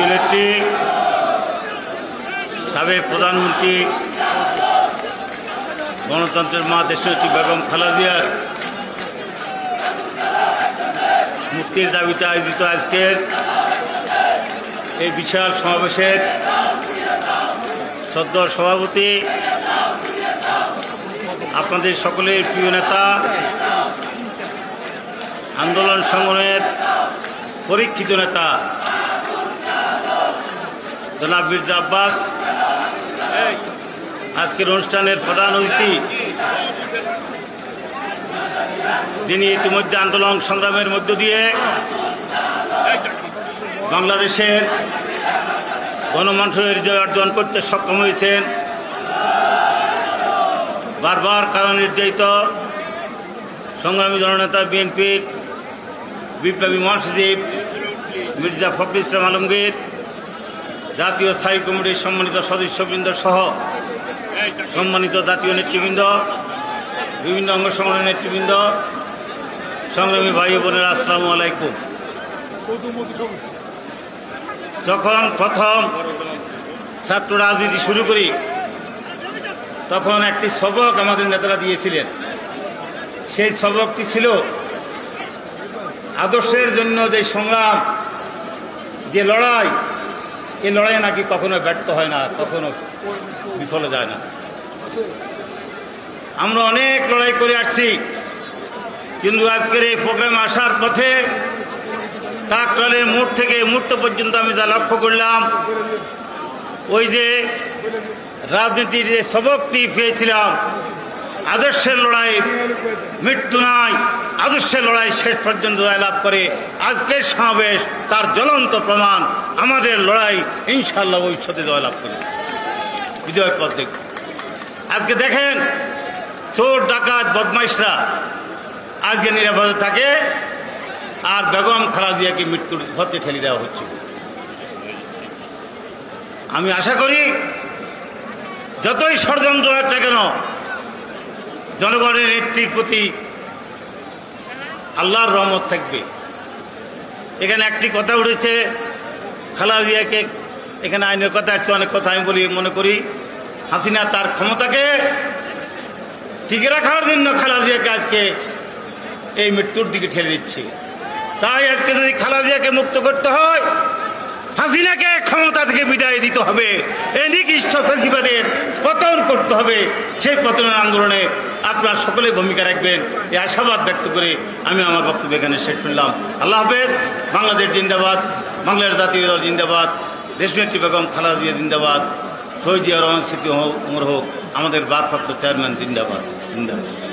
জাতীয় নেত্রী সাবেক প্রধানমন্ত্রী গণতন্ত্রের মা দেশনেত্রী বেগম খালেদা জিয়ার মুক্তির দাবিতে আয়োজিত আজকের এই বিশাল সমাবেশের সদ্য সভাপতি, আপনাদের সকলের প্রিয় নেতা, আন্দোলন সংগ্রামের পরীক্ষিত নেতা জনাব মির্জা আব্বাস, আজকের অনুষ্ঠানের প্রধান অতিথি যিনি ইতিমধ্যে আন্দোলন সংগ্রামের মধ্য দিয়ে বাংলাদেশের গণমানুষের হৃদয় অর্জন করতে সক্ষম হয়েছেন, বারবার কারণ নির্যাতিত সংগ্রামী জননেতা বিএনপির বিপ্লবী মহাসচিব মির্জা ফখরুল ইসলাম আলমগীর, জাতীয় স্থায়ী কমিটির সম্মানিত সদস্যবৃন্দ সহ সম্মানিত জাতীয় নেতৃবৃন্দ, বিভিন্ন অঙ্গ সংগঠনের নেতৃবৃন্দ, সংগ্রামী ভাই বোনেরা, আসসালামু আলাইকুম। যখন প্রথম ছাত্র রাজনীতি শুরু করি তখন একটি সবক আমাদের নেতারা দিয়েছিলেন। সেই সবকটি ছিল আদর্শের জন্য যে সংগ্রাম, যে লড়াই, এই লড়াই নাকি কখনো ব্যর্থ হয় না, কখনো বিফলে যায় না। আমরা অনেক লড়াই করে আসছি, কিন্তু আজকের এই প্রোগ্রামে আসার পথে কাকরালের মোড় থেকে মুহূর্ত পর্যন্ত আমি যা লক্ষ্য করলাম, ওই যে রাজনীতির যে সবকটি পেয়েছিলাম, আদর্শের লড়াই মৃত্যু নাই, আদর্শের লড়াই শেষ পর্যন্ত জয়লাভ করে। আজকের সমাবেশ তার জ্বলন্ত প্রমাণ। আমাদের লড়াই ইনশাআল্লাহ ভবিষ্যতে জয়লাভ করে বিজয় পথ দেখ। আজকে দেখেন, চোর ডাকাত বদমাইশরা আজকে নিরাপদে থাকে, আর বেগম খালেদা জিয়াকে মৃত্যুর পথে ঠেলে দেওয়া হচ্ছে। আমি আশা করি যতই ষড়যন্ত্র হোক না কেন, জনগণের নেত্রীর প্রতি আল্লাহর রহমত থাকবে। এখানে একটি কথা উঠেছে, খালেদা জিয়াকে, এখানে আইনের কথা আসছে, অনেক কথা আমি বলি, মনে করি হাসিনা তার ক্ষমতাকে টিকে রাখার জন্য খালেদা জিয়াকে আজকে এই মৃত্যুর দিকে ঠেলে দিচ্ছে। তাই আজকে যদি খালেদা জিয়াকে মুক্ত করতে হয়, হাসিনাকে ক্ষমতা থেকে বিদায় দিতে হবে, এই নিকৃষ্ট ফ্যাসিবাদের পতন করতে হবে। সেই পতনের আন্দোলনে আপনারা সকলে ভূমিকা রাখবেন, এই আশাবাদ ব্যক্ত করে আমি আমার বক্তব্য এখানে শেষ করলাম। আল্লাহ হাফেজ। বাংলাদেশ জিন্দাবাদ, বাংলাদেশ জাতীয় দল জিন্দাবাদ, দেশনেত্রী বেগম খালেদা জিয়া জিন্দাবাদ, শহীদ জিয়া রহমান স্মৃতি অমর হোক, আমাদের ভারপ্রাপ্ত চেয়ারম্যান জিন্দাবাদ, জিন্দাবাদ।